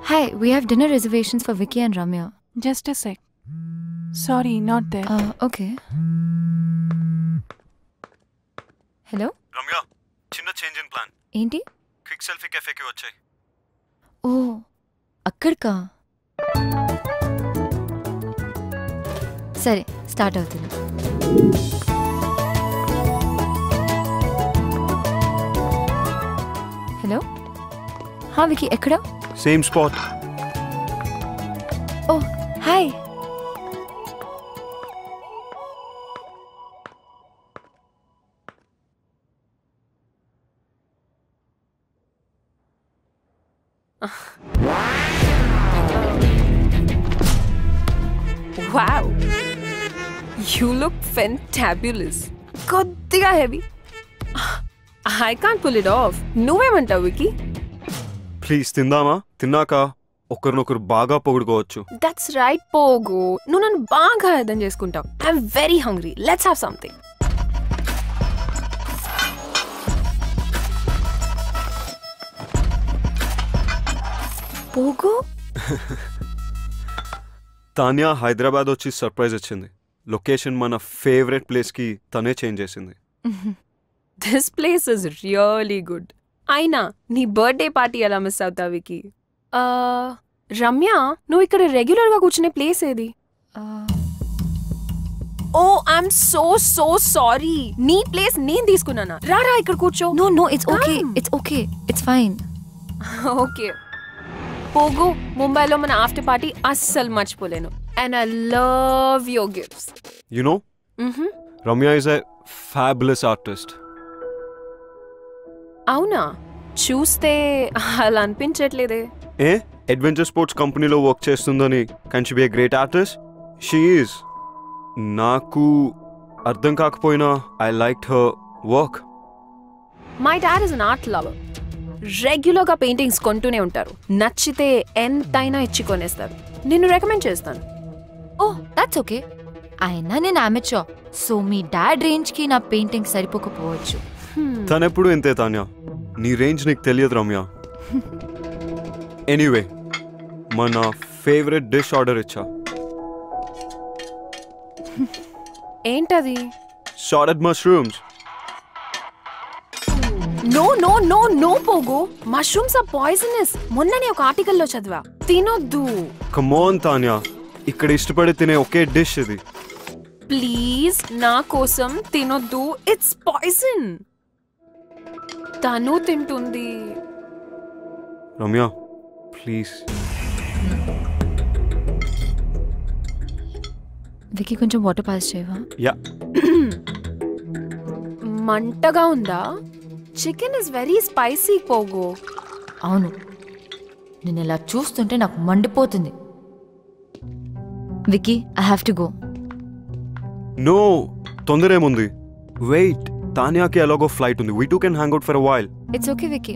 Hi, we have dinner reservations for Vicky and Ramya. Just a sec. Sorry, not there. Okay. Hello? Ramya, చిన్న change in plan. ఏంటి? Quick selfie కెఫేకి వచ్చాయి. ఓ, అక్కడికా? సరే, start అవుతుంది. Hello, హా వికీ, ఎక్కడ? Same spot. Oh, hi. Wow. You look fantabulous. కొద్దిగా heavy. I can't pull it off. నువ్వేమంటావు wiki? Please తిందామా? తిన్నాక ఒకరినొకరు బాగా పొగుడుకోవచ్చు. That's right, పోగు. నువ్వు నన్ను బాగా అర్థం చేసుకుంటావు. I'm very hungry. Let's have something. పోగు? తాన్యా హైదరాబాద్ వచ్చి సర్ప్రైజ్ ఇచ్చింది. లొకేషన్ మన ఫేవరెట్ ప్లేస్కి తనే చేంజ్ చేసింది. This place is really good. అయినా నీ బర్త్డే పార్టీ ఎలా మిస్ అవుతావు వికీ? రమ్య, నువ్వు ఇక్కడ రెగ్యులర్గా కూర్చునే ప్లేస్ ఏది? ఓ, ఐఎమ్ సో సారీ. నీ ప్లేస్ నేను తీసుకున్నానా? రారా ఇక్కడ కూర్చో. No, it's okay. It's fine. Okay పోగు, ముంబైలో మన ఆఫ్టర్ పార్టీ అస్సలు మర్చిపోలేను. And I love your gifts. You know, Ramya is a fabulous artist. అవునా? చూస్తే అలా అనిపించట్లేదే. ఏ అడ్వెంచర్ స్పోర్ట్స్ కంపెనీలో వర్క్ చేస్తుందని can she be a great artist? She is. నాకు అర్థం కాకపోయినా I like her work. My dad is an art lover. రెగ్యులర్గా paintings కొంటూనే ఉంటారు. నచ్చితే ఎంతైనా ఇచ్చి కొనేస్తారు. నిన్ను రికమెండ్ చేస్తాను. ఓ, దట్స్ ఓకే. అయినా నేను అమెచ్యూర్, సో మీ డాడ్ రేంజ్కి నా పెయింటింగ్ సరిపోకపోవచ్చు. తనెప్పుడు ఇంతే తాన్యా, నీ రేంజ్ నీకు తెలియదు రమ్య. ఎనీవే, మన ఫేవరెట్ డిష్ ఆర్డర్ ఇచ్చా. ఏంటది? Sautéed mushrooms. నో పోగు, మష్రూమ్స్ ఆర్ పాయిజనస్. మొన్ననే ఒక ఆర్టికల్లో చదివా. తినొద్దు. కమ్ ఆన్ తాన్యా, ఇక్కడ ఇష్టపడి తినే ఒకే డిష్ ఇది. ప్లీజ్ నా కోసం తినొద్దు. It's poison. తను తింటుంది. రమ్య, ప్లీజ్. వికీ, కొంచెం వాటర్ పాస్ చేయవా? యా. మంటగా ఉందా? చికెన్ ఇస్ వెరీ స్పైసీ పోగు. అవును, నేను ఇలా చూస్తుంటే నాకు మండిపోతుంది. Vicky, I have to go. No, తొందర ఏముంది? వెయిట్, తాన్యాకి ఎలాగో ఫ్లైట్ ఉంది. We two can hang out for a while. It's okay Vicky,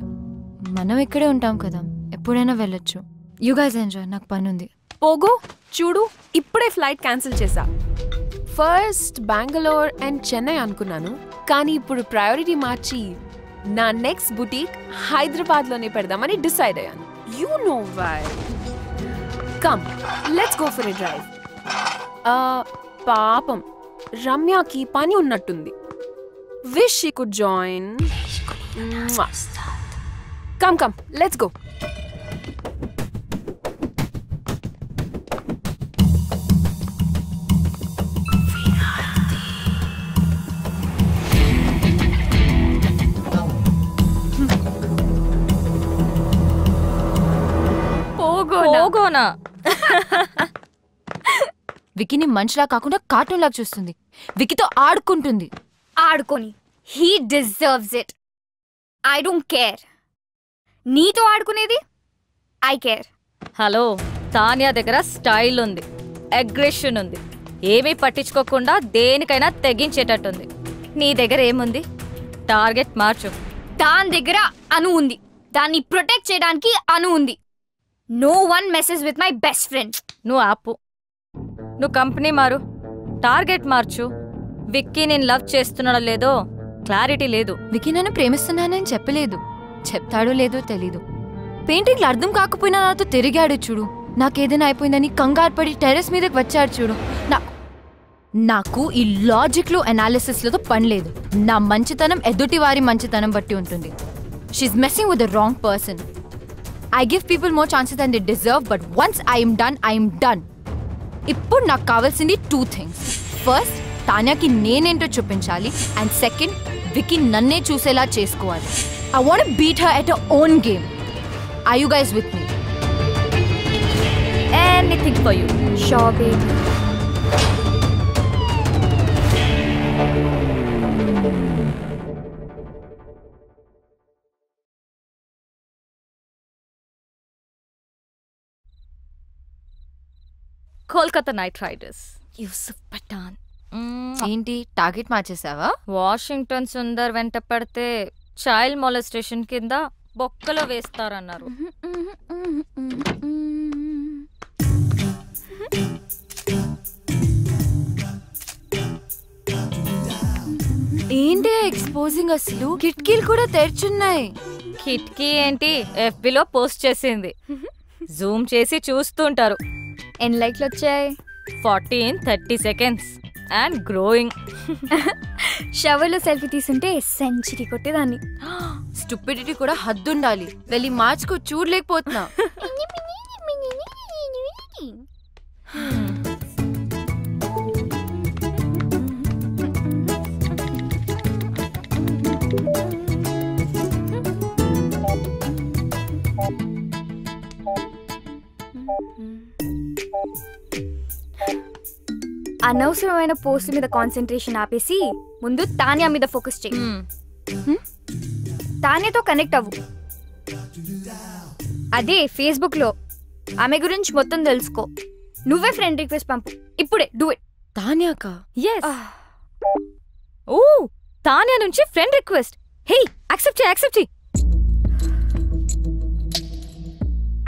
మనం ఇక్కడే ఉంటాం కదా, ఎప్పుడైనా వెళ్ళొచ్చు. యూ గైస్ ఎంజాయ్, నాకు పని ఉంది. పోగు, చూడు, ఇప్పుడే ఫ్లైట్ క్యాన్సిల్ చేశా. ఫస్ట్ బెంగళూరు అండ్ చెన్నై అనుకున్నాను, కానీ ఇప్పుడు ప్రయారిటీ మార్చి నా నెక్స్ట్ బుటీక్ హైదరాబాద్లోనే పెడదామని డిసైడ్ అయ్యాను. You know why. Come, let's go for a drive. పాపం రమ్యకి పని ఉన్నట్టుంది. Wish she could join. Come, let's go. పోగోనా? వికీని మనిషిలా కాకుండా కార్టూన్ లాగా చూస్తుంది. వికీతో ఆడుకుంటుంది. ఆడుకొని, he deserves it. I don't care. నీతో ఆడుకునేది ఐ కేర్. హలో, తాన్యా దగ్గర స్టైల్ ఉంది, అగ్రెషన్ ఉంది, ఏమీ పట్టించుకోకుండా దేనికైనా తెగించేటట్టుంది. నీ దగ్గర ఏముంది? టార్గెట్ మార్చు. దాని దగ్గర అను ఉంది. దాన్ని ప్రొటెక్ట్ చేయడానికి అను ఉంది. No one message with my best friend. నువ్వు ఆపు. నువ్వు కంపెనీ మారు, టార్గెట్ మార్చు. విక్కీ నేను లవ్ చేస్తున్నాడో లేదో క్లారిటీ లేదు. వికీ నన్ను ప్రేమిస్తున్నానని చెప్పలేదు. చెప్తాడో లేదో తెలీదు. పెయింటింగ్లు అర్థం కాకపోయినా నాతో తిరిగాడు చూడు. నాకేదైనా అయిపోయిందని కంగారు పడి టెర్రస్ మీదకి వచ్చాడు చూడు. నాకు ఈ లాజిక్లో అనాలిసిస్లతో పని లేదు. నా మంచితనం ఎదుటి వారి మంచితనం బట్టి ఉంటుంది. She is messing with the wrong person. I give people more chances than they deserve, but once I am done. ఇప్పుడు నాకు కావాల్సింది 2 things. ఫస్ట్, తాన్యాకి నేనేంటో చూపించాలి. అండ్ సెకండ్, వికీ నన్నే చూసేలా చేసుకోవాలి. I want to beat her at her own game. Are you guys with me? Anything for you. Sure, baby. Kolkata Knight Riders, Yusuf Pathan. ఏంటి target మార్చేసావా? Washington Sundar వెంట పడితే చైల్డ్ మొలెస్టేషన్ కింద బొక్కలో వేస్తారన్నారు. ఏంటి ఎక్స్పోజింగ్? అసలు కిటికీలు కూడా తెరుచున్నాయి. కిటికీ ఏంటి, FBలో పోస్ట్ చేసింది. జూమ్ చేసి చూస్తుంటారు. ఎన్ని లైక్లు వచ్చాయి? 40 in 30 seconds అండ్ గ్రోయింగ్. షవర్లో సెల్ఫీ తీసుంటే సెంచరీ కొట్టేదాన్ని. స్టూపిడిటీ కూడా హద్దుండాలి. వెళ్ళి మార్చుకో, చూడలేకపోతున్నా. అనవసరమైన పోస్ట్ మీద కాన్సన్ట్రేషన్ ఆపేసి ముందు తాన్యా మీద ఫోకస్ చేయి. తాన్యాతో కనెక్ట్ అవ్వు. అదే ఫేస్బుక్ లో ఆమె గురించి మొత్తం తెలుసుకో. నువ్వే ఫ్రెండ్ రిక్వెస్ట్ పంపు ఇప్పుడే. Do it. తాన్యాకా? yes. ఓ, తాన్యా నుంచి ఫ్రెండ్ రిక్వెస్ట్. హే, యాక్సెప్ట్ చేయి.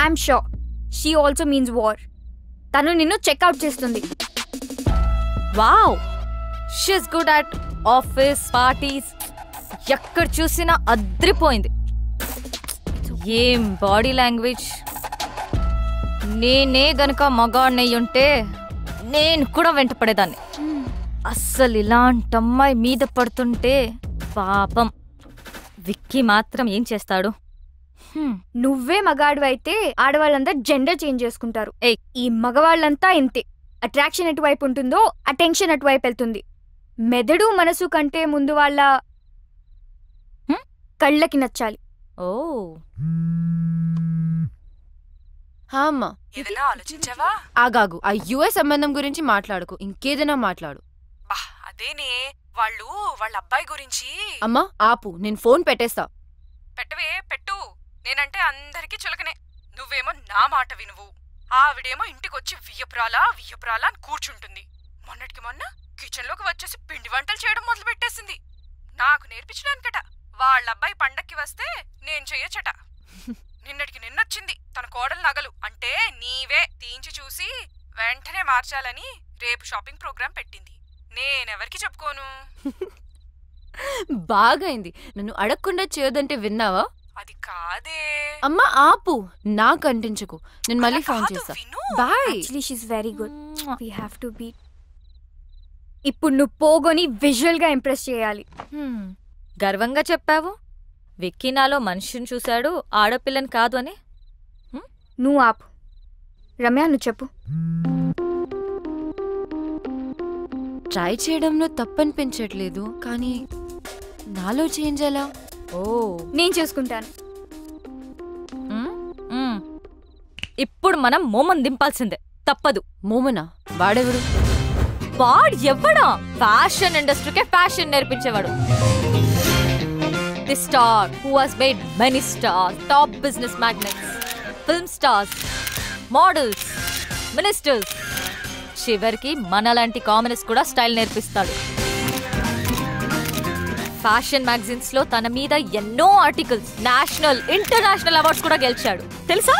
I'm sure she also means war. తను నిన్ను చెక్అవుట్ చేస్తుంది. Wow, she's good at office parties. ఎక్కడ చూసినా అద్రిపోయింది. ఏం బాడీ లాంగ్వేజ్. నేనే గనక మగాడినయ్యుంటే నేను కూడా వెంట పడేదాన్ని. అస్సలు ఇలాంటి అమ్మాయి మీద పడుతుంటే పాపం. విక్కీ మాత్రం ఏం చేస్తాడు? నువ్వే మగాడివైతే ఆడవాళ్ళంతా జెండర్ చేంజ్ చేసుకుంటారు. ఈ మగవాళ్ళంతా ఇంతే. అట్రాక్షన్ ఎటువైపు ఉంటుందో అటెన్షన్ అటువైపు వెళ్తుంది. మెదడు మనసు కంటే ముందు వాళ్ళ కళ్ళకి నచ్చాలి. ఓ, అమ్మా, ఏదైనా ఆలోచించావా? ఆగాగు. ఆ యుఎస్ సంబంధం గురించి మాట్లాడుకో, ఇంకేదైనా మాట్లాడు. అదేనే, వాళ్ళు వాళ్ళ అబ్బాయి గురించి. అమ్మా ఆపు, నేను ఫోన్ పెట్టేస్తా. పెట్టవే, పెట్టు. నేనంటే అందరికీ చులకనే. నువ్వేమో నా మాట వినువు. ఆవిడేమో ఇంటికొచ్చి వియ్యపురాలా అని కూర్చుంటుంది. మొన్నటికి మొన్న కిచెన్లోకి వచ్చేసి పిండి వంటలు చేయడం మొదలు పెట్టేసింది. నాకు నేర్పించడానికట. వాళ్ళబ్బాయి పండక్కి వస్తే నేను చెయ్యొచ్చట. నిన్నటికి నిన్నొచ్చింది తన కోడలు నగలు అంటే నీవే తీయించి చూసి వెంటనే మార్చాలని రేపు షాపింగ్ ప్రోగ్రాం పెట్టింది. నేనెవరికి చెప్పుకోను. బాగైంది. నన్ను అడగకుండా చేయొద్దంటే విన్నావా? అది కాదే. అమ్మా ఆపు, నాకు అంటించకు. నేను మళ్ళీ ఫోన్ చేస్తా. Bye. Actually she is very good. We have to beat. ఇప్పుడు నువ్వు పోగొని విజువల్ గా ఇంప్రెస్ చేయాలి. గర్వంగా చెప్పావు. విక్కీ నాలో మనిషిని చూశాడు, ఆడపిల్లని కాదు అని. నువ్వు ఆపు. రమ్య, నువ్వు చెప్పు. ట్రై చేయడంలో తప్పనిపించట్లేదు, కానీ నాలో చేంజ్ ఎలా? ఓ, నేను చూసుకుంటాను. ఇప్పుడు మనం మోమన్ దింపాల్సిందే, తప్పదు. మోమనా? వాడెవడు? వాడు ఎవడా? ఫ్యాషన్ ఇండస్ట్రీకే ఫ్యాషన్ నేర్పించేవాడు. The star who has made many stars, top business magnates, film stars, models, ministers, చివరికి మనలాంటి కామనర్స్ కూడా స్టైల్ నేర్పిస్తాడు. ఫ్యాషన్ మ్యాగజైన్స్ లో తన మీద ఎన్నో ఆర్టికల్స్, నేషనల్ ఇంటర్నేషనల్ అవార్డ్స్ కూడా గెలిచాడు, తెలుసా?